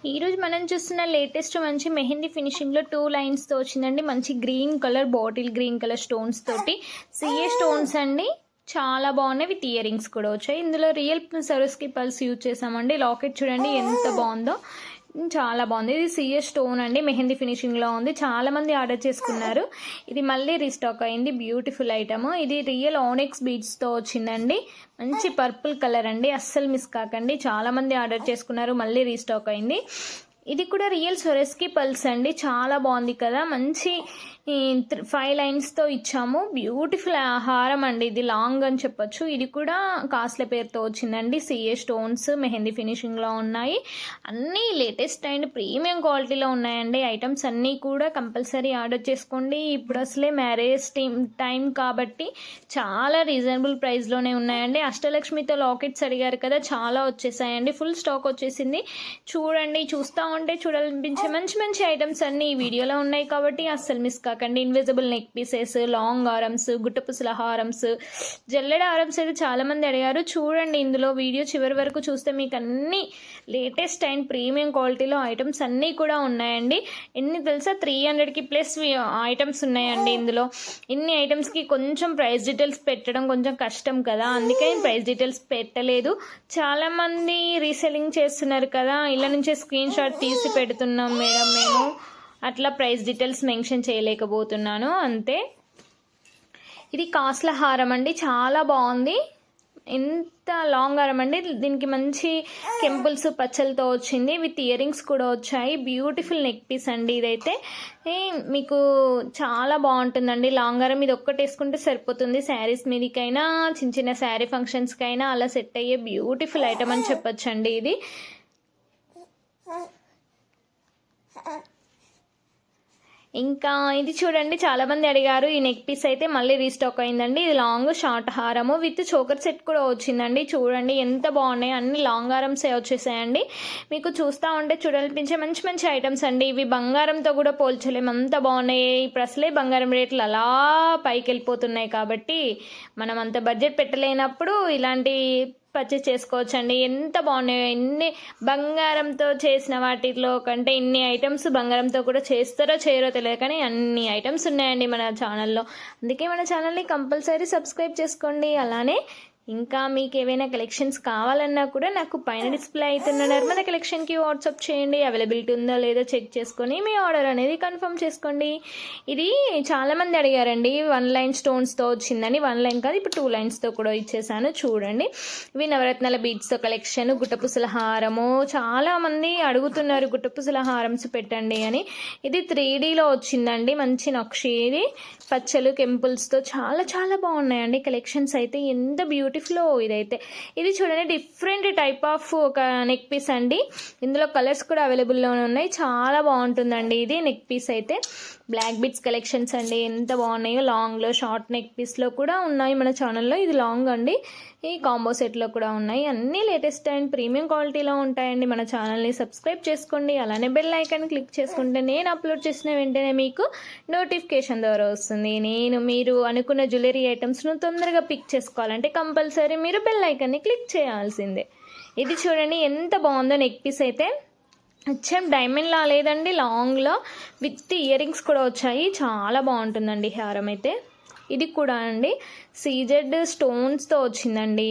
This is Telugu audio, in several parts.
ఈరోజు మనం చూస్తున్న లేటెస్ట్ మంచి మెహందీ ఫినిషింగ్లో 2 లైన్స్తో వచ్చిందండి. మంచి green colour bottle green colour stones తోటి సిఏ స్టోన్స్ అండి. చాలా బాగున్నాయి. విత్ ఇయర్ రింగ్స్ కూడా వచ్చాయి. ఇందులో రియల్ సరోస్కి పల్స్ యూజ్ చేసామండి. లాకెట్ చూడండి ఎంత బాగుందో, చాలా బాగుంది. ఇది సిఎస్ స్టోన్ అండి, మెహందీ ఫినిషింగ్లో ఉంది. చాలా మంది ఆర్డర్ చేసుకున్నారు. ఇది మళ్ళీ రీస్టాక్ అయింది. Beautiful item. ఇది రియల్ ఆనిక్స్ బీడ్స్తో వచ్చిందండి. మంచి పర్పుల్ కలర్ అండి, అస్సలు మిస్ కాకండి. చాలా మంది ఆర్డర్ చేసుకున్నారు, మళ్ళీ రీస్టాక్ అయింది. ఇది కూడా రియల్ సొరెస్కి పల్స్ అండి. చాలా బాగుంది కదా. మంచి 5 లైన్స్తో ఇచ్చాము. బ్యూటిఫుల్ హారం అండి. ఇది లాంగ్ అని చెప్పొచ్చు. ఇది కూడా కాస్ట్ల పేరుతో వచ్చిందండి. సిఏ స్టోన్స్ మెహందీ ఫినిషింగ్లో ఉన్నాయి. అన్నీ లేటెస్ట్ అండ్ ప్రీమియం క్వాలిటీలో ఉన్నాయండి. ఐటమ్స్ అన్నీ కూడా కంపల్సరీ ఆర్డర్ చేసుకోండి. ఇప్పుడు అసలే మ్యారేజ్ టైం కాబట్టి చాలా రీజనబుల్ ప్రైస్లోనే ఉన్నాయండి. అష్టలక్ష్మితో లాకెట్స్ అడిగారు కదా, చాలా వచ్చేసాయండి. ఫుల్ స్టాక్ వచ్చేసింది. చూడండి, చూస్తూ ఉంటే చూడాలనిపించే మంచి మంచి ఐటమ్స్ అన్నీ ఈ వీడియోలో ఉన్నాయి కాబట్టి అస్సలు మిస్ కాకండి. ఇన్విజిబుల్ నెక్ పీసెస్, లాంగ్ హారమ్స్, గుట్టపుసల హారమ్స్, జల్లెడ హారమ్స్ అయితే చాలా మంది అడిగారు. చూడండి, ఇందులో వీడియో చివరి వరకు చూస్తే మీకు అన్ని లేటెస్ట్ అండ్ ప్రీమియం క్వాలిటీలో ఐటమ్స్ అన్నీ కూడా ఉన్నాయండి. ఎన్ని తెలుసా, 300కి ప్లస్ ఐటమ్స్ ఉన్నాయండి. ఇందులో ఇన్ని ఐటమ్స్కి కొంచెం ప్రైస్ డీటెయిల్స్ పెట్టడం కొంచెం కష్టం కదా, అందుకే ప్రైస్ డీటెయిల్స్ పెట్టలేదు. చాలామంది రీసెల్లింగ్ చేస్తున్నారు కదా, ఇలా నుంచే స్క్రీన్ షాట్ తీసి పెడుతున్నాం మేడం మేము, అట్లా ప్రైస్ డీటెయిల్స్ మెన్షన్ చేయలేకపోతున్నాను అంతే. ఇది కాస్ట్ల హారం అండి, చాలా బాగుంది. ఎంత లాంగ్ హారం అండి. దీనికి మంచి కెంపుల్స్ పచ్చలతో వచ్చింది. విత్ ఇయర్ రింగ్స్ కూడా వచ్చాయి. బ్యూటిఫుల్ నెక్ పీస్ అండి. ఇదైతే మీకు చాలా బాగుంటుందండి. లాంగ్ హారం ఇది ఒక్కటి వేసుకుంటే సరిపోతుంది. శారీస్ మీదకైనా చిన్న చిన్న శారీ ఫంక్షన్స్కైనా అలా సెట్ అయ్యే బ్యూటిఫుల్ ఐటమ్ అని చెప్పొచ్చండి. ఇది ఇంకా ఇది చూడండి, చాలా మంది అడిగారు. ఈ నెక్ పీస్ అయితే మళ్ళీ రీస్టాక్ అయిందండి. ఇది లాంగ్ షార్ట్ హారము విత్ చోకర్ సెట్ కూడా వచ్చిందండి. చూడండి ఎంత బాగున్నాయి. అన్ని లాంగ్ హారమ్సే వచ్చేసాయండి. మీకు చూస్తూ ఉంటే చూడాలనిపించే మంచి మంచి ఐటమ్స్ అండి. ఇవి బంగారంతో కూడా పోల్చలేము, అంత బాగున్నాయి. ఇప్పుడు అసలే బంగారం రేట్లు అలా పైకి వెళ్ళిపోతున్నాయి కాబట్టి మనం అంత బడ్జెట్ పెట్టలేనప్పుడు ఇలాంటి పర్చేస్ చేసుకోవచ్చండి. ఎంత బాగున్నాయో. ఎన్ని బంగారంతో చేసిన వాటిలో కంటే ఇన్ని ఐటమ్స్ బంగారంతో కూడా చేస్తారో చేయరో తెలియదు, కానీ అన్ని ఐటమ్స్ ఉన్నాయండి మన ఛానల్లో. అందుకే మన ఛానల్ని కంపల్సరీ సబ్స్క్రైబ్ చేసుకోండి. అలానే ఇంకా మీకు ఏవైనా కలెక్షన్స్ కావాలన్నా కూడా నాకు పైన డిస్ప్లే అవుతున్న నర్మద కలెక్షన్కి వాట్సాప్ చేయండి. అవైలబిలిటీ ఉందో లేదో చెక్ చేసుకొని మీ ఆర్డర్ అనేది కన్ఫర్మ్ చేసుకోండి. ఇది చాలామంది అడిగారండి, 1 లైన్ స్టోన్స్తో వచ్చిందని. 1 లైన్ కాదు, ఇప్పుడు 2 లైన్స్తో కూడా ఇచ్చేసాను. చూడండి, ఇవి నవరత్నాల బీడ్స్తో కలెక్షన్. గుట్టపుసల హారము చాలామంది అడుగుతున్నారు, గుట్టపుసల హారమ్స్ పెట్టండి అని. ఇది 3Dలో వచ్చిందండి. మంచి నక్షి, ఇది పచ్చలు కెంపుల్స్తో చాలా చాలా బాగున్నాయండి. కలెక్షన్స్ అయితే ఎంత బ్యూటిఫుల్. ఇదైతే ఇది చూడండి, డిఫరెంట్ టైప్ ఆఫ్ ఒక నెక్ పీస్ అండి. ఇందులో కలర్స్ కూడా అవైలబుల్లోనే ఉన్నాయి. చాలా బాగుంటుందండి ఇది నెక్ పీస్ అయితే. బ్లాక్ బిట్స్ కలెక్షన్స్ అండి, ఎంత బాగున్నాయో. లాంగ్లో షార్ట్ నెక్ పీస్లో కూడా ఉన్నాయి మన ఛానల్లో. ఇది లాంగ్ అండి. ఈ కాంబో సెట్లో కూడా ఉన్నాయి. అన్నీ లేటెస్ట్ అండ్ ప్రీమియం క్వాలిటీలో ఉంటాయండి. మన ఛానల్ని సబ్స్క్రైబ్ చేసుకోండి. అలానే బెల్ ఐకాన్ క్లిక్ చేసుకుంటే నేను అప్లోడ్ చేసిన వెంటనే మీకు నోటిఫికేషన్ ద్వారా వస్తుంది. మీరు అనుకున్న జ్యువెలరీ ఐటమ్స్ను తొందరగా పిక్ చేసుకోవాలంటే కంపల్సరీ మీరు బెల్ ఐకాన్ని క్లిక్ చేయాల్సిందే. ఇది చూడండి ఎంత బాగుందో నెక్ పీస్ అయితే. అచ్చం డైమండ్ లా లేదండి, లాంగ్లో విత్ ఇయర్ రింగ్స్ కూడా వచ్చాయి. చాలా బాగుంటుందండి హారం అయితే. ఇది కూడా అండి సీజెడ్ స్టోన్స్తో వచ్చిందండి.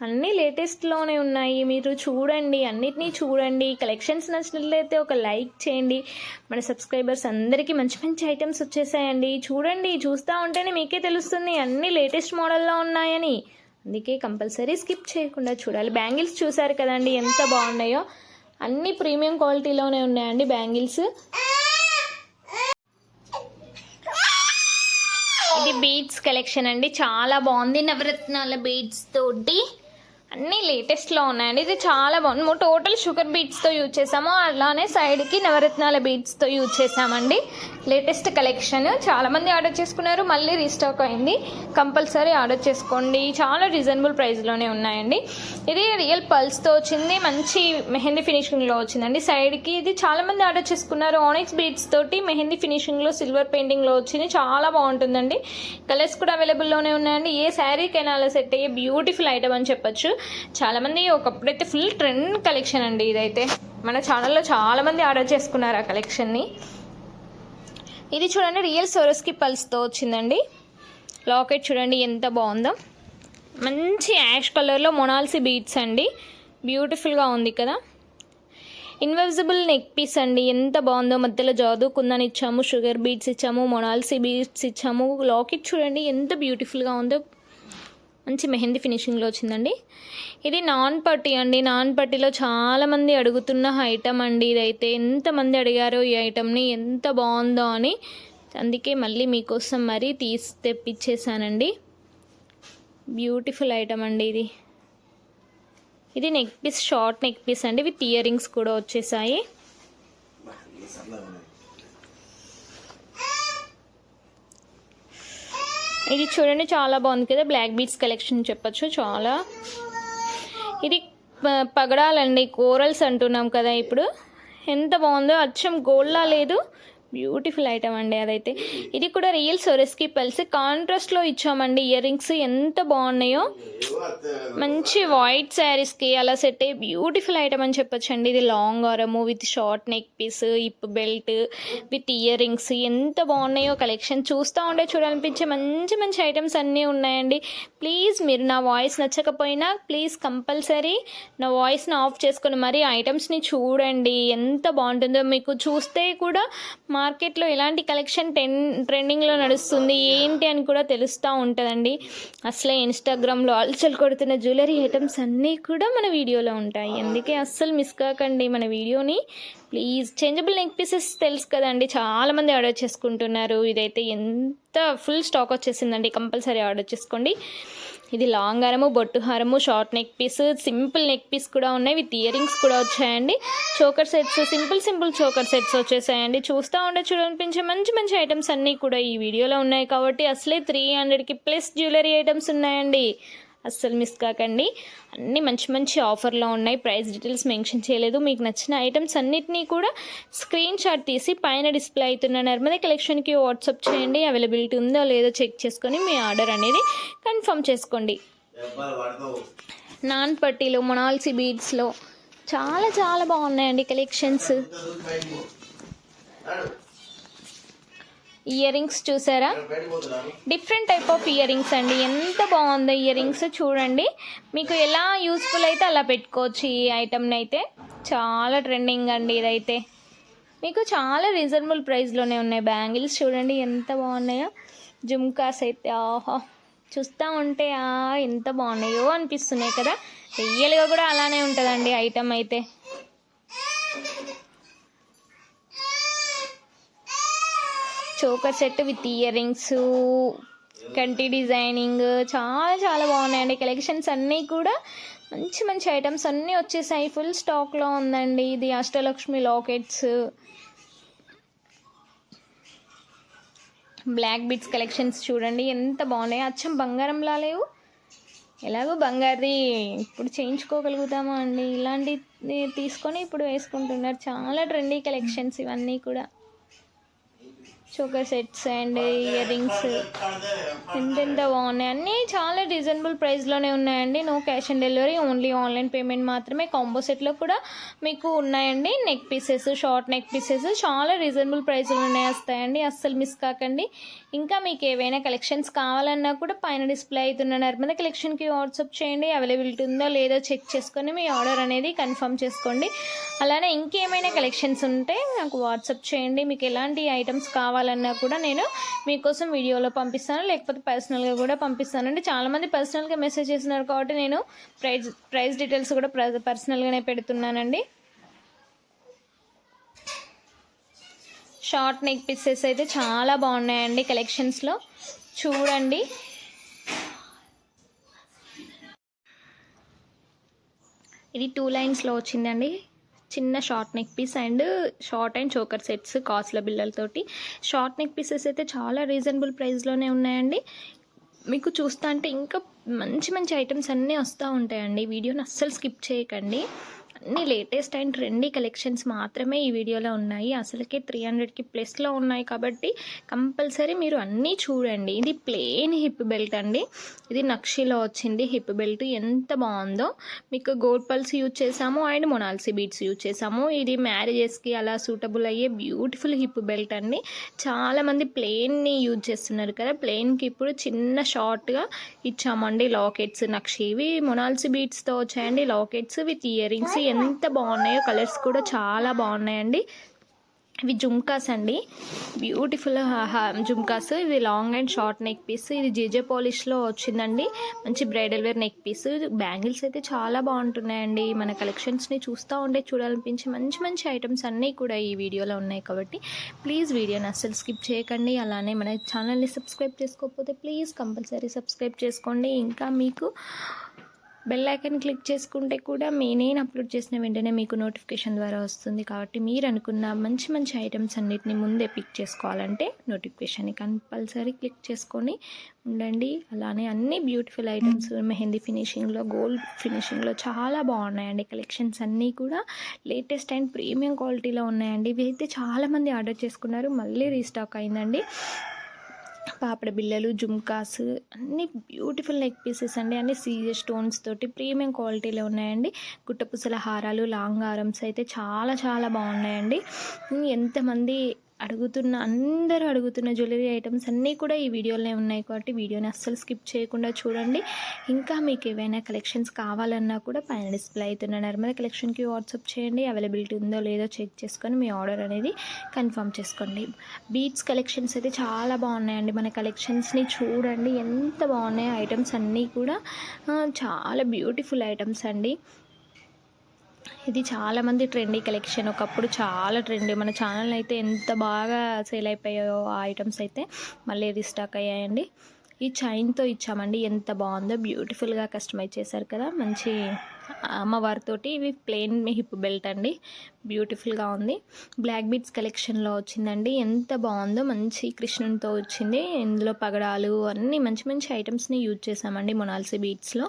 అన్నీ లేటెస్ట్లోనే ఉన్నాయి. మీరు చూడండి, అన్నిటినీ చూడండి. కలెక్షన్స్ నచ్చినట్లయితే ఒక లైక్ చేయండి. మన సబ్స్క్రైబర్స్ అందరికీ మంచి మంచి ఐటమ్స్ వచ్చేసాయండి. చూడండి, చూస్తూ ఉంటేనే మీకే తెలుస్తుంది అన్నీ లేటెస్ట్ మోడల్లో ఉన్నాయని. అందుకే కంపల్సరీ స్కిప్ చేయకుండా చూడాలి. బ్యాంగిల్స్ చూసారు కదండి ఎంత బాగున్నాయో. అన్ని ప్రీమియం క్వాలిటీలోనే ఉన్నాయండి బ్యాంగిల్స్. ఇది బీడ్స్ కలెక్షన్ అండి, చాలా బాగుంది. నవరత్నాల బీడ్స్ తోటి అన్నీ లేటెస్ట్లో ఉన్నాయండి. ఇది చాలా బాగుంది. టోటల్ షుగర్ బీడ్స్తో యూజ్ చేసాము, అలానే సైడ్కి నవరత్నాల బీడ్స్తో యూజ్ చేసామండి. లేటెస్ట్ కలెక్షన్ చాలామంది ఆర్డర్ చేసుకున్నారు, మళ్ళీ రీస్టాక్ అయింది. కంపల్సరీ ఆర్డర్ చేసుకోండి. చాలా రీజనబుల్ ప్రైస్లోనే ఉన్నాయండి. ఇది రియల్ పల్స్తో వచ్చింది. మంచి మెహందీ ఫినిషింగ్లో వచ్చిందండి. సైడ్కి ఇది చాలామంది ఆర్డర్ చేసుకున్నారు. ఆనిక్స్ బీడ్స్ తోటి మెహందీ ఫినిషింగ్లో సిల్వర్ పెయింటింగ్లో వచ్చింది. చాలా బాగుంటుందండి. కలర్స్ కూడా అవైలబుల్లోనే ఉన్నాయండి. ఏ శారీకైనా అలా సెట్ అయ్యే బ్యూటిఫుల్ ఐటమ్ అని చెప్పొచ్చు. చాలామంది ఒకప్పుడైతే ఫుల్ ట్రెండ్ కలెక్షన్ అండి ఇదైతే. మన ఛానల్లో చాలామంది ఆర్డర్ చేసుకున్నారు ఆ కలెక్షన్ని. ఇది చూడండి రియల్ సోరస్కి పల్స్తో వచ్చిందండి. లాకెట్ చూడండి ఎంత బాగుందో, మంచి యాష్ కలర్లో మొనాల్సీ బీడ్స్ అండి, బ్యూటిఫుల్గా ఉంది కదా. ఇన్విజిబుల్ నెక్ పీస్ అండి, ఎంత బాగుందో. మధ్యలో జాదూ కుందన్ ఇచ్చాము, షుగర్ బీడ్స్ ఇచ్చాము, మొనాల్సీ బీడ్స్ ఇచ్చాము. లాకెట్ చూడండి ఎంత బ్యూటిఫుల్గా ఉందో, మంచి మెహందీ ఫినిషింగ్లో వచ్చిందండి. ఇది నాన్ పట్టీ అండి. నాన్ పట్టీలో చాలామంది అడుగుతున్న ఐటమ్ అండి. ఇదైతే ఎంతమంది అడిగారో ఈ ఐటమ్ని, ఎంత బాగుందో అని. అందుకే మళ్ళీ మీకోసం మరీ తెప్పించేసానండి. బ్యూటిఫుల్ ఐటమ్ అండి ఇది. ఇది neck piece, short neck piece అండి, విత్ ఇయర్ రింగ్స్ కూడా వచ్చేసాయి. ఇది చూడండి చాలా బాగుంది కదా, బ్లాక్ బీడ్స్ కలెక్షన్ చెప్పచ్చు చాలా. ఇది పగడాలండి, కోరల్స్ అంటున్నాం కదా ఇప్పుడు. ఎంత బాగుందో, అచ్చం గోల్డ్లా లేదు, బ్యూటిఫుల్ ఐటమ్ అండి అదైతే. ఇది కూడా రియల్ సొరెస్కి పల్స్ కాంట్రాస్ట్లో ఇచ్చామండి. ఇయర్ రింగ్స్ ఎంత బాగున్నాయో, మంచి వైట్ శారీస్కి అలా సెట్ అయ్యి బ్యూటిఫుల్ ఐటమ్ అని చెప్పొచ్చు అండి. ఇది లాంగ్ ఆరము with short neck piece, hip belt with earrings, ఎంత బాగున్నాయో కలెక్షన్. చూస్తూ ఉంటే చూడాలనిపించే మంచి మంచి ఐటమ్స్ అన్నీ ఉన్నాయండి. ప్లీజ్ మీరు నా వాయిస్ నచ్చకపోయినా ప్లీజ్ కంపల్సరీ నా వాయిస్ని ఆఫ్ చేసుకొని మరీ ఐటమ్స్ని చూడండి, ఎంత బాగుంటుందో. మీకు చూస్తే కూడా మార్కెట్లో ఎలాంటి కలెక్షన్ ట్రెండింగ్లో నడుస్తుంది ఏంటి అని కూడా తెలుస్తూ ఉంటుందండి. అసలే ఇన్స్టాగ్రామ్లో అల్చల్ కొడుతున్న జ్యువెలరీ ఐటమ్స్ అన్నీ కూడా మన వీడియోలో ఉంటాయి. అందుకే అస్సలు మిస్ కాకండి మన వీడియోని ప్లీజ్. చేంజబుల్ నెక్ పీసెస్ తెలుసు కదండి, చాలామంది ఆర్డర్ చేసుకుంటున్నారు. ఇదైతే ఎంత ఫుల్ స్టాక్ వచ్చేసిందండి, కంపల్సరీ ఆర్డర్ చేసుకోండి. ఇది లాంగ్ హారము, బొట్టు హారము, short neck piece, simple neck piece కూడా ఉన్నాయి, విత్ ఇయర్ రింగ్స్ కూడా వచ్చాయండి. Choker sets, simple choker sets వచ్చేసాయండి. చూస్తూ ఉంటే చూడనిపించే మంచి మంచి ఐటమ్స్ అన్నీ కూడా ఈ వీడియోలో ఉన్నాయి కాబట్టి అసలే 300కి ప్లస్ జ్యువెలరీ ఐటమ్స్ ఉన్నాయండి. అస్సలు మిస్ కాకండి, అన్నీ మంచి మంచి ఆఫర్లో ఉన్నాయి. ప్రైస్ డీటెయిల్స్ మెన్షన్ చేయలేదు. మీకు నచ్చిన ఐటమ్స్ అన్నిటినీ కూడా స్క్రీన్ షాట్ తీసి పైన డిస్ప్లే అవుతున్న నర్మదే కలెక్షన్కి వాట్సాప్ చేయండి. అవైలబిలిటీ ఉందో లేదో చెక్ చేసుకొని మీ ఆర్డర్ అనేది కన్ఫర్మ్ చేసుకోండి. నాన్ పట్టీలో, మొనాల్సీ బీడ్స్లో చాలా చాలా బాగున్నాయండి కలెక్షన్స్. ఇయర్ రింగ్స్ చూసారా, different type of ear rings అండి, ఎంత బాగుందో ఇయర్ రింగ్స్ చూడండి. మీకు ఎలా యూస్ఫుల్ అయితే అలా పెట్టుకోవచ్చు ఈ ఐటమ్ని అయితే. చాలా ట్రెండింగ్ అండి ఇదైతే. మీకు చాలా రీజనబుల్ ప్రైస్లోనే ఉన్నాయి. బ్యాంగిల్స్ చూడండి ఎంత బాగున్నాయో, జుమ్కాస్ అయితే ఆహా చూస్తూ ఉంటే ఎంత బాగున్నాయో అనిపిస్తున్నాయి కదా. రియల్గా కూడా అలానే ఉంటుందండి ఐటమ్ అయితే. Choker set with ear rings, కంటి డిజైనింగ్, చాలా చాలా బాగున్నాయండి కలెక్షన్స్ అన్నీ కూడా. మంచి మంచి ఐటమ్స్ అన్నీ వచ్చేసాయి, ఫుల్ స్టాక్లో ఉందండి. ఇది Ashtalakshmi lockets, black beads collections చూడండి ఎంత బాగున్నాయి, అచ్చం బంగారంలా లేవు. ఎలాగో బంగారుది ఇప్పుడు చేయించుకోగలుగుతామా అండి, ఇలాంటివి తీసుకొని ఇప్పుడు వేసుకుంటున్నారు. చాలా ట్రెండీ కలెక్షన్స్ ఇవన్నీ కూడా. Choker sets and earrings ఎంతెంత బాగున్నాయి, అన్నీ చాలా రీజనబుల్ ప్రైస్లోనే ఉన్నాయండి. No cash on delivery, only online payment మాత్రమే. కాంబో సెట్లో కూడా మీకు ఉన్నాయండి neck pieces, short neck pieces చాలా రీజనబుల్ ప్రైస్లోనే వస్తాయండి. అస్సలు మిస్ కాకండి. ఇంకా మీకు ఏవైనా కలెక్షన్స్ కావాలన్నా కూడా పైన డిస్ప్లే అవుతున్న నర్మదా కలెక్షన్కి వాట్సాప్ చేయండి. అవైలబిలిటీ ఉందో లేదో చెక్ చేసుకొని మీ ఆర్డర్ అనేది కన్ఫర్మ్ చేసుకోండి. అలానే ఇంకేమైనా కలెక్షన్స్ ఉంటే నాకు వాట్సాప్ చేయండి. మీకు ఎలాంటి ఐటమ్స్ కావాలన్నా కూడా నేను మీకోసం వీడియోలో పంపిస్తాను, లేకపోతే పర్సనల్గా కూడా పంపిస్తానండి. చాలామంది పర్సనల్గా మెసేజ్ చేస్తున్నారు కాబట్టి నేను ప్రైస్ డీటెయిల్స్ కూడా పర్సనల్గానే పెడుతున్నానండి. షార్ట్ నెక్ పీసెస్ అయితే చాలా బాగున్నాయండి కలెక్షన్స్లో చూడండి. ఇది 2 లైన్స్లో వచ్చిందండి. చిన్న short neck piece and short and choker sets కాస్ట్ల బిల్లలతోటి. షార్ట్ నెక్ పీసెస్ అయితే చాలా రీజనబుల్ ప్రైస్లోనే ఉన్నాయండి. మీకు చూస్తా అంటే ఇంకా మంచి మంచి ఐటమ్స్ అన్నీ వస్తూ ఉంటాయండి. వీడియోని అస్సలు స్కిప్ చేయకండి. అన్ని లేటెస్ట్ అండ్ ట్రెండీ కలెక్షన్స్ మాత్రమే ఈ వీడియోలో ఉన్నాయి. అసలుకే 300కి ప్లస్లో ఉన్నాయి కాబట్టి కంపల్సరీ మీరు అన్నీ చూడండి. ఇది ప్లెయిన్ హిప్ బెల్ట్ అండి. ఇది నక్షిలో వచ్చింది హిప్ బెల్ట్. ఎంత బాగుందో. మీకు గోల్డ్ పల్స్ యూజ్ చేసాము అండ్ మొనాల్సీ బీడ్స్ యూజ్ చేసాము. ఇది మ్యారేజెస్కి అలా సూటబుల్ అయ్యే బ్యూటిఫుల్ హిప్ బెల్ట్ అండి. చాలామంది ప్లెయిన్ని యూజ్ చేస్తున్నారు కదా, ప్లెయిన్కి ఇప్పుడు చిన్న షార్ట్గా ఇచ్చామండి లాకెట్స్ నక్షి. ఇవి మొనాల్సీ బీడ్స్తో వచ్చాయండి లాకెట్స్ విత్ ఇయర్ రింగ్స్. ఎంత బాగున్నాయో, కలర్స్ కూడా చాలా బాగున్నాయండి. ఇవి జుమ్కాస్ అండి, బ్యూటిఫుల్ జుమ్కాస్. ఇది long and short neck piece. ఇది జేజే పాలిష్లో వచ్చిందండి. మంచి bridal wear neck piece. Bangles అయితే చాలా బాగుంటున్నాయండి. మన కలెక్షన్స్ని చూస్తూ ఉంటే చూడాలనిపించి మంచి మంచి ఐటమ్స్ అన్నీ కూడా ఈ వీడియోలో ఉన్నాయి కాబట్టి ప్లీజ్ వీడియోని అస్సలు స్కిప్ చేయకండి. అలానే మన ఛానల్ని సబ్స్క్రైబ్ చేసుకోకపోతే ప్లీజ్ కంపల్సరీ సబ్స్క్రైబ్ చేసుకోండి. ఇంకా మీకు బెల్ ఐకాన్ క్లిక్ చేసుకుంటే కూడా నేను అప్లోడ్ చేసిన వెంటనే మీకు నోటిఫికేషన్ ద్వారా వస్తుంది. కాబట్టి మీరు అనుకున్న మంచి మంచి ఐటమ్స్ అన్నిటిని ముందే పిక్ చేసుకోవాలంటే నోటిఫికేషన్ని కంపల్సరీ క్లిక్ చేసుకొని ఉండండి. అలానే అన్ని బ్యూటిఫుల్ ఐటమ్స్ మెహందీ ఫినిషింగ్లో, గోల్డ్ ఫినిషింగ్లో చాలా బాగున్నాయండి. కలెక్షన్స్ అన్నీ కూడా లేటెస్ట్ అండ్ ప్రీమియం క్వాలిటీలో ఉన్నాయండి. ఇవి అయితే చాలామంది ఆర్డర్ చేసుకున్నారు, మళ్ళీ రీస్టాక్ అయిందండి. పాపడ బిళ్ళలు, జుమ్కాస్ అన్నీ బ్యూటిఫుల్ నెక్ పీసెస్ అండి. అన్ని సీజర్ స్టోన్స్ తోటి ప్రీమియం క్వాలిటీలో ఉన్నాయండి. గుట్టపుసల హారాలు, లాంగ్ హారమ్స్ అయితే చాలా చాలా బాగున్నాయండి. ఎంతమంది అందరూ అడుగుతున్న జ్యువెలరీ ఐటమ్స్ అన్నీ కూడా ఈ వీడియోలోనే ఉన్నాయి కాబట్టి వీడియోని అస్సలు స్కిప్ చేయకుండా చూడండి. ఇంకా మీకు ఏవైనా కలెక్షన్స్ కావాలన్నా కూడా పైన డిస్ప్లే అవుతున్న నర్మల్ కలెక్షన్కి వాట్సాప్ చేయండి. అవైలబిలిటీ ఉందో లేదో చెక్ చేసుకొని మీ ఆర్డర్ అనేది కన్ఫర్మ్ చేసుకోండి. బీడ్స్ కలెక్షన్స్ అయితే చాలా బాగున్నాయండి. మన కలెక్షన్స్ని చూడండి ఎంత బాగున్నాయో. ఐటమ్స్ అన్నీ కూడా చాలా బ్యూటిఫుల్ ఐటమ్స్ అండి. ఇది చాలామంది ట్రెండీ కలెక్షన్. ఒకప్పుడు చాలా ట్రెండీ. మన ఛానల్ అయితే ఎంత బాగా సేల్ అయిపోయాయో ఆ ఐటమ్స్ అయితే మళ్ళీ రీస్టాక్ అయ్యాయండి. ఈ చైన్తో ఇచ్చామండి. ఎంత బాగుందో, బ్యూటిఫుల్గా కస్టమైజ్ చేశారు కదా, మంచి అమ్మవారితోటి. ఇవి ప్లెయిన్ హిప్ బెల్ట్ అండి, బ్యూటిఫుల్గా ఉంది. బ్లాక్ బీడ్స్ కలెక్షన్లో వచ్చిందండి. ఎంత బాగుందో, మంచి కృష్ణునితో వచ్చింది. ఇందులో పగడాలు అన్నీ మంచి మంచి ఐటమ్స్ని యూజ్ చేసామండి మొనాల్సీ బీడ్స్లో.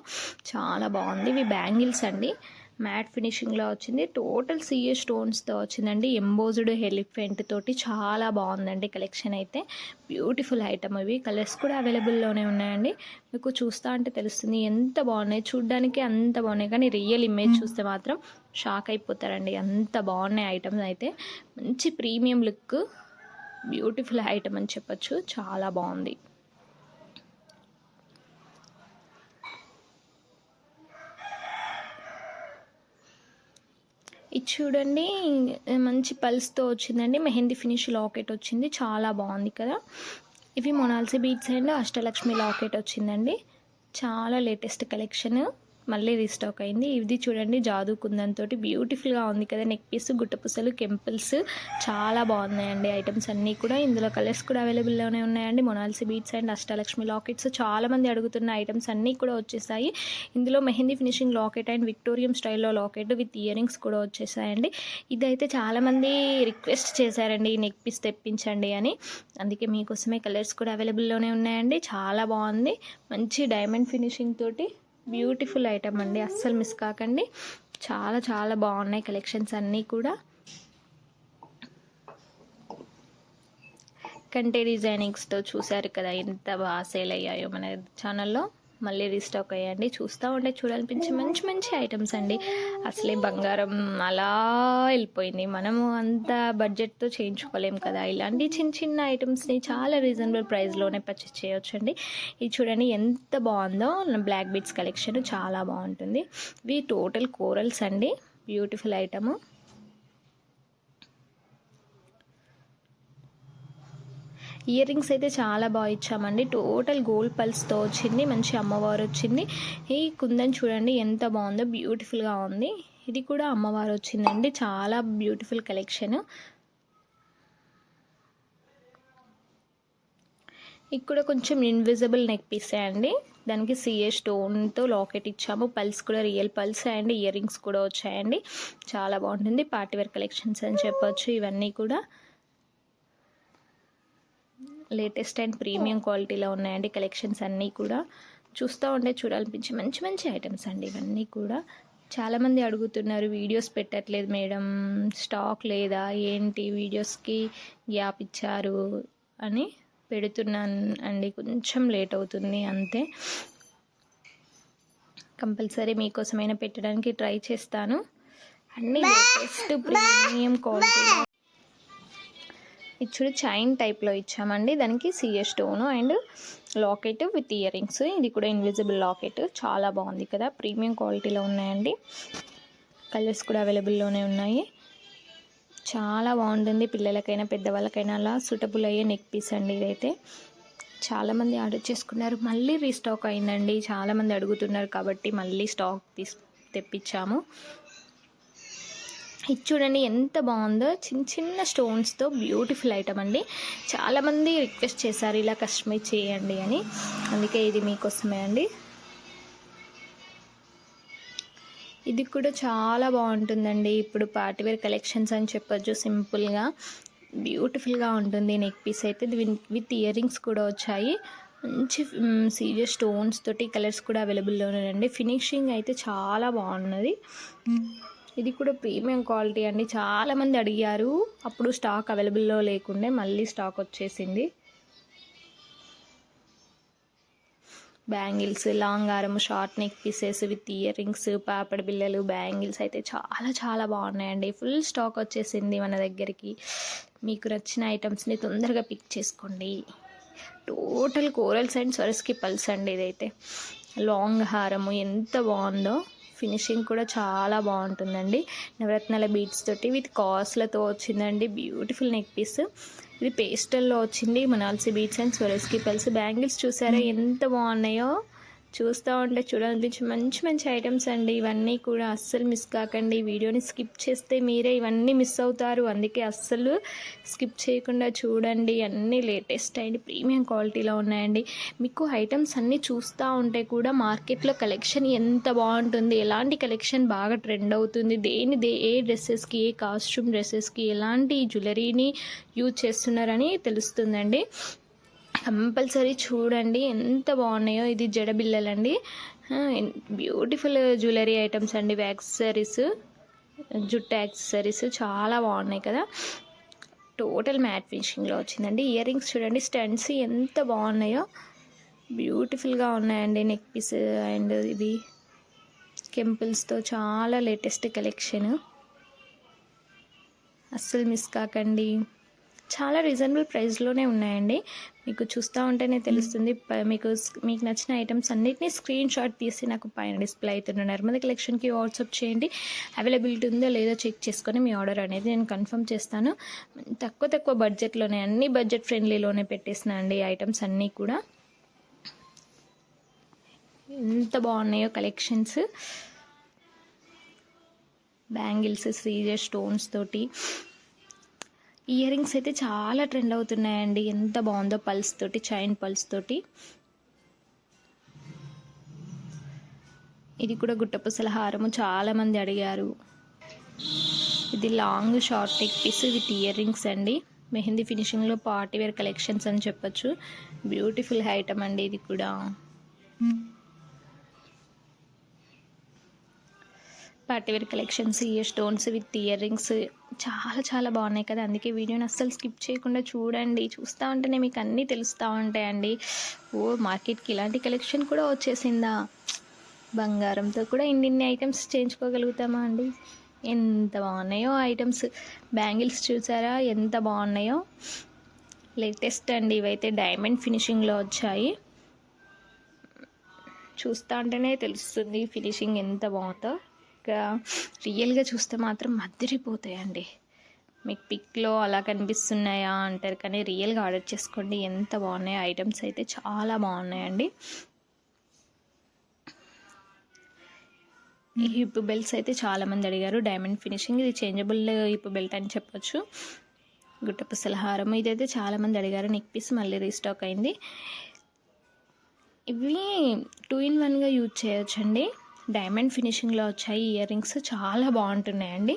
చాలా బాగుంది. ఇవి బ్యాంగిల్స్ అండి, మ్యాట్ ఫినిషింగ్లో వచ్చింది. టోటల్ సిఎస్ స్టోన్స్తో వచ్చిందండి. ఎంబోజ్డ్ ఎలిఫెంట్ తోటి చాలా బాగుందండి కలెక్షన్ అయితే. Beautiful item. ఇవి కలర్స్ కూడా అవైలబుల్లోనే ఉన్నాయండి. మీకు చూస్తా అంటే తెలుస్తుంది ఎంత బాగున్నాయి. చూడ్డానికి అంత బాగున్నాయి కానీ రియల్ ఇమేజ్ చూస్తే మాత్రం షాక్ అయిపోతారండి. అంత బాగున్నాయి ఐటమ్స్ అయితే. మంచి ప్రీమియం లుక్, బ్యూటిఫుల్ ఐటమ్ అని చెప్పచ్చు. చాలా బాగుంది. ఇది చూడండి, మంచి పల్స్తో వచ్చిందండి. మెహందీ ఫినిష్ లాకెట్ వచ్చింది, చాలా బాగుంది కదా. ఇవి మొనాల్సీ బీడ్స్ అండ్ అష్టలక్ష్మి లాకెట్ వచ్చిందండి. చాలా లేటెస్ట్ కలెక్షన్, మళ్ళీ రీస్టాక్ అయింది. ఇది చూడండి, జాదూ కుందన్ తోటి బ్యూటిఫుల్గా ఉంది కదా. నెక్ పీస్, గుట్టపుసలు, కెంపుల్స్ చాలా బాగున్నాయండి ఐటమ్స్ అన్నీ కూడా. ఇందులో కలర్స్ కూడా అవైలబుల్లోనే ఉన్నాయండి. మొనాల్సీ బీడ్స్ అండ్ అష్టలక్ష్మి లాకెట్స్ చాలామంది అడుగుతున్న ఐటమ్స్ అన్నీ కూడా వచ్చేసాయి. ఇందులో మెహందీ ఫినిషింగ్ లాకెట్ అండ్ విక్టోరియం స్టైల్లో లాకెట్ విత్ ఇయర్ రింగ్స్ కూడా వచ్చేసాయండి. ఇదైతే చాలామంది రిక్వెస్ట్ చేశారండి ఈ నెక్ పీస్ తెప్పించండి అని, అందుకే మీకోసమే కలర్స్ కూడా అవైలబుల్లోనే ఉన్నాయండి. చాలా బాగుంది. మంచి డైమండ్ ఫినిషింగ్ తోటి బ్యూటిఫుల్ ఐటమ్ అండి, అస్సలు మిస్ కాకండి. చాలా చాలా బాగున్నాయి కలెక్షన్స్ అన్నీ కూడా. కంటే డిజైనింగ్స్తో చూసారు కదా ఎంత బాగా సేల్ అయ్యాయో మన ఛానల్లో. మళ్ళీ రీస్టాక్ అయ్యండి. చూస్తూ ఉంటే చూడాలనిపించి మంచి మంచి ఐటమ్స్ అండి. అసలే బంగారం అలా వెళ్ళిపోయింది. మనము అంత బడ్జెట్తో చేయించుకోలేము కదా. ఇలాంటి చిన్న చిన్న ఐటమ్స్ని చాలా రీజనబుల్ ప్రైస్లోనే పర్చేస్ చేయొచ్చండి. ఇది చూడండి ఎంత బాగుందో. బ్లాక్ బీడ్స్ కలెక్షన్ చాలా బాగుంటుంది. ఇవి టోటల్ కోరల్స్ అండి, బ్యూటిఫుల్ ఐటము. ఇయర్ రింగ్స్ అయితే చాలా బాగా ఇచ్చామండి. టోటల్ గోల్డ్ పల్స్తో వచ్చింది. మంచి అమ్మవారు వచ్చింది. ఈ కుందన్ చూడండి ఎంత బాగుందో, బ్యూటిఫుల్గా ఉంది. ఇది కూడా అమ్మవారు వచ్చిందండి. చాలా బ్యూటిఫుల్ కలెక్షన్. ఇక్కడ కొంచెం ఇన్విజిబుల్ నెక్ పీసే అండి. దానికి సిఏ స్టోన్తో లాకెట్ ఇచ్చాము. పల్స్ కూడా real pulse and earrings కూడా వచ్చాయండి. చాలా బాగుంటుంది. పార్టీవేర్ కలెక్షన్స్ అని చెప్పొచ్చు. ఇవన్నీ కూడా లేటెస్ట్ అండ్ ప్రీమియం క్వాలిటీలో ఉన్నాయండి కలెక్షన్స్ అన్నీ కూడా. చూస్తూ ఉంటే చూడాలనిపించి మంచి మంచి ఐటమ్స్ అండి ఇవన్నీ కూడా. చాలామంది అడుగుతున్నారు, వీడియోస్ పెట్టట్లేదు మేడం, స్టాక్ లేదా ఏంటి, వీడియోస్కి గ్యాప్ ఇచ్చారు అని. పెడుతున్నాను అండి, కొంచెం లేట్ అవుతుంది అంతే. కంపల్సరీ మీకోసమైనా పెట్టడానికి ట్రై చేస్తాను. అన్ని లేటెస్ట్ ప్రీమియం క్వాలిటీ. ఇది చూడు చైన్ టైప్లో ఇచ్చామండి, దానికి CS stone and locket with ear rings. ఇది కూడా ఇన్విజిబుల్ లాకెట్, చాలా బాగుంది కదా, ప్రీమియం క్వాలిటీలో ఉన్నాయండి. కలర్స్ కూడా అవైలబుల్లోనే ఉన్నాయి. చాలా బాగుంటుంది, పిల్లలకైనా పెద్దవాళ్ళకైనా అలా సూటబుల్ అయ్యే నెక్ పీస్ అండి. ఇదైతే చాలామంది ఆర్డర్ చేసుకున్నారు, మళ్ళీ రీస్టాక్ అయిందండి. చాలామంది అడుగుతున్నారు కాబట్టి మళ్ళీ స్టాక్ తెప్పించాము. ఇది చూడండి ఎంత బాగుందో, చిన్న చిన్న స్టోన్స్తో బ్యూటిఫుల్ ఐటమ్ అండి. చాలామంది రిక్వెస్ట్ చేశారు ఇలా కస్టమైజ్ చేయండి అని, అందుకే ఇది మీకోసమే అండి. ఇది కూడా చాలా బాగుంటుందండి. ఇప్పుడు పార్టీవేర్ కలెక్షన్స్ అని చెప్పొచ్చు, సింపుల్గా బ్యూటిఫుల్గా ఉంటుంది నెక్ పీస్ అయితే. విత్ ఇయర్ రింగ్స్ కూడా వచ్చాయి, మంచి సీరియస్ స్టోన్స్ తోటి. కలర్స్ కూడా అవైలబుల్లో ఉన్నాయండి. ఫినిషింగ్ అయితే చాలా బాగున్నది. ఇది కూడా ప్రీమియం క్వాలిటీ అండి. చాలామంది అడిగారు, అప్పుడు స్టాక్ అవైలబుల్లో లేకుండే, మళ్ళీ స్టాక్ వచ్చేసింది. బ్యాంగిల్స్, లాంగ్ హారం, short neck pieces with ear rings, papdi బిళ్ళలు, బ్యాంగిల్స్ అయితే చాలా చాలా బాగున్నాయండి. ఫుల్ స్టాక్ వచ్చేసింది మన దగ్గరికి. మీకు నచ్చిన ఐటమ్స్ని తొందరగా పిక్ చేసుకోండి. Total corals and Swarovski pulse అండి. ఇదైతే లాంగ్ హారము ఎంత బాగుందో, ఫినిషింగ్ కూడా చాలా బాగుంటుందండి. నవరత్నాల బీడ్స్ తోటి విత్ కాస్ట్లతో వచ్చిందండి. Beautiful neck piece. ఇది పేస్టల్లో వచ్చింది, మనాల్సి beads and Swarovski pearls. Bangles చూసారా ఎంత బాగున్నాయో, చూస్తూ ఉంటే చూడాలనిపించి మంచి మంచి ఐటమ్స్ అండి. ఇవన్నీ కూడా అస్సలు మిస్ కాకండి. వీడియోని స్కిప్ చేస్తే మీరే ఇవన్నీ మిస్ అవుతారు, అందుకే అస్సలు స్కిప్ చేయకుండా చూడండి. అన్నీ లేటెస్ట్ అండ్ ప్రీమియం క్వాలిటీలో ఉన్నాయండి. మీకు ఐటమ్స్ అన్నీ చూస్తూ ఉంటే కూడా మార్కెట్లో కలెక్షన్ ఎంత బాగుంటుంది, ఎలాంటి కలెక్షన్ బాగా ట్రెండ్ అవుతుంది, ఏ డ్రెస్సెస్కి, ఏ కాస్ట్యూమ్ డ్రెస్సెస్కి ఎలాంటి జ్యువెలరీని యూజ్ చేస్తున్నారని తెలుస్తుందండి. కంపల్సరీ చూడండి ఎంత బాగున్నాయో. ఇది జడబిళ్ళలండి, బ్యూటిఫుల్ జ్యువెలరీ ఐటమ్స్ అండి. యాక్సెసరీస్, జుట్టు యాక్సెసరీస్ చాలా బాగున్నాయి కదా. టోటల్ మ్యాట్ ఫినిషింగ్లో వచ్చిందండి. ఇయర్ రింగ్స్ చూడండి, స్టడ్స్ ఎంత బాగున్నాయో, బ్యూటిఫుల్గా ఉన్నాయండి. నెక్ పీస్ అండ్ ఇది కెంపుల్స్తో చాలా లేటెస్ట్ కలెక్షన్, అస్సలు మిస్ కాకండి. చాలా రీజనబుల్ ప్రైస్లోనే ఉన్నాయండి. మీకు చూస్తూ ఉంటేనే తెలుస్తుంది. మీకు నచ్చిన ఐటమ్స్ అన్నిటినీ స్క్రీన్ షాట్ తీసి నాకు పైన డిస్ప్లే అవుతున్న నర్మద కలెక్షన్కి వాట్సాప్ చేయండి. అవైలబిలిటీ ఉందో లేదో చెక్ చేసుకొని మీ ఆర్డర్ అనేది నేను కన్ఫర్మ్ చేస్తాను. తక్కువ బడ్జెట్లోనే, అన్ని బడ్జెట్ ఫ్రెండ్లీలోనే పెట్టేసిన అండి ఐటమ్స్ అన్నీ కూడా. ఎంత బాగున్నాయో కలెక్షన్స్. బ్యాంగిల్స్, సీరియస్ స్టోన్స్ తోటి. ఇయర్ రింగ్స్ అయితే చాలా ట్రెండ్ అవుతున్నాయండి. ఎంత బాగుందో, పల్స్ తోటి, చైన్ పల్స్ తోటి. ఇది కూడా గుట్టపూసల హారము, చాలామంది అడిగారు. ఇది long short neck piece with earrings అండి. మెహందీ ఫినిషింగ్లో పార్టీవేర్ కలెక్షన్స్ అని చెప్పొచ్చు. బ్యూటిఫుల్ ఐటమ్ అండి ఇది కూడా. Party wear collections, ear stones with earrings చాలా చాలా బాగున్నాయి కదా. అందుకే వీడియోని అస్సలు స్కిప్ చేయకుండా చూడండి. చూస్తూ ఉంటేనే మీకు అన్నీ తెలుస్తూ ఉంటాయండి. మార్కెట్కి ఇలాంటి కలెక్షన్ కూడా వచ్చేసిందా, బంగారంతో కూడా ఇన్ని ఐటమ్స్ చేయించుకోగలుగుతామా అండి. ఎంత బాగున్నాయో ఐటమ్స్. బ్యాంగిల్స్ చూసారా ఎంత బాగున్నాయో, లేటెస్ట్ అండి. ఇవైతే డైమండ్ ఫినిషింగ్లో వచ్చాయి. చూస్తూ ఉంటేనే తెలుస్తుంది ఫినిషింగ్ ఎంత బాగుందో. రియల్గా చూస్తే మాత్రం అదిరిపోతాయండి. మీకు పిక్లో అలా కనిపిస్తున్నాయా అంటారు, కానీ రియల్గా ఆర్డర్ చేసుకోండి. ఎంత బాగున్నాయో ఐటమ్స్ అయితే చాలా బాగున్నాయండి. ఈ హిప్ బెల్ట్స్ అయితే చాలామంది అడిగారు. డైమండ్ ఫినిషింగ్, ఇది చేంజబుల్ హిప్ బెల్ట్ అని చెప్పొచ్చు. గుట్టపూసల హారం, ఇదైతే చాలామంది అడిగారు. నెక్ పీస్ మళ్ళీ రీస్టాక్ అయింది. ఇవి 2-in-1గా యూజ్ చేయొచ్చండి. డైమండ్ ఫినిషింగ్లో వచ్చాయి. ఇయర్ రింగ్స్ చాలా బాగుంటున్నాయండి.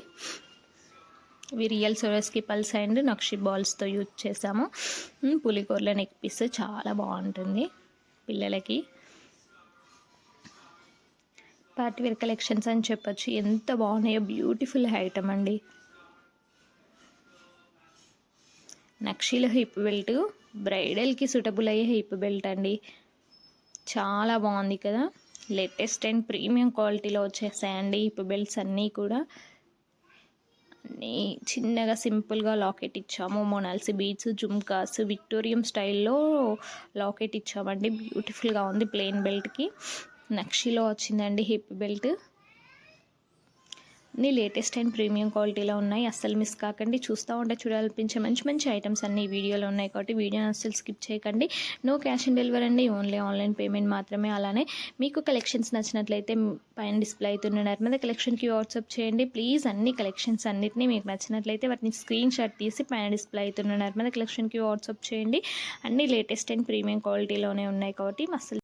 ఇవి రియల్ సొరస్కి పల్స్ అండ్ నక్షి బాల్స్తో యూజ్ చేసాము. పులికోర్ల నెక్ పీస్ చాలా బాగుంటుంది పిల్లలకి. పార్టీ వేర్ కలెక్షన్స్ అని చెప్పొచ్చు. ఎంత బాగున్నాయో, బ్యూటిఫుల్ ఐటమ్ అండి. నక్షీలో హిప్ బెల్ట్, బ్రైడల్కి సూటబుల్ అయ్యే హిప్ బెల్ట్ అండి. చాలా బాగుంది కదా. లేటెస్ట్ అండ్ ప్రీమియం క్వాలిటీలో వచ్చేసాయండి హిప్ బెల్ట్స్ అన్నీ కూడా. అన్నీ చిన్నగా సింపుల్గా లాకెట్ ఇచ్చాము. మొనాల్సి బీడ్స్, జుమ్కాస్, విక్టోరియం స్టైల్లో లాకెట్ ఇచ్చామండి. బ్యూటిఫుల్గా ఉంది. ప్లెయిన్ బెల్ట్కి నక్షీలో వచ్చిందండి హిప్ బెల్ట్. అన్నీ లేటెస్ట్ అండ్ ప్రీమియం క్వాలిటీలో ఉన్నాయి. అస్సలు మిస్ కాకండి. చూస్తూ ఉంటే చూడాలనిపించే మంచి మంచి ఐటమ్స్ అన్ని వీడియోలో ఉన్నాయి కాబట్టి వీడియోని అస్సలు స్కిప్ చేయకండి. నో క్యాష్ ఆన్ డెలివరీ అండి, ఓన్లీ ఆన్లైన్ పేమెంట్ మాత్రమే. అలానే మీకు కలెక్షన్స్ నచ్చినట్లయితే పైన డిస్ప్లే అవుతున్న నర్మద కలెక్షన్కి వాట్సాప్ చేయండి ప్లీజ్. అన్ని కలెక్షన్స్ అన్నిటినీ మీకు నచ్చినట్లయితే వాటిని స్క్రీన్ షాట్ తీసి పైన డిస్ప్లే అవుతున్న నర్మద కలెక్షన్కి వాట్సాప్ చేయండి. అన్ని లేటెస్ట్ అండ్ ప్రీమియం క్వాలిటీలోనే ఉన్నాయి కాబట్టి అస్సలు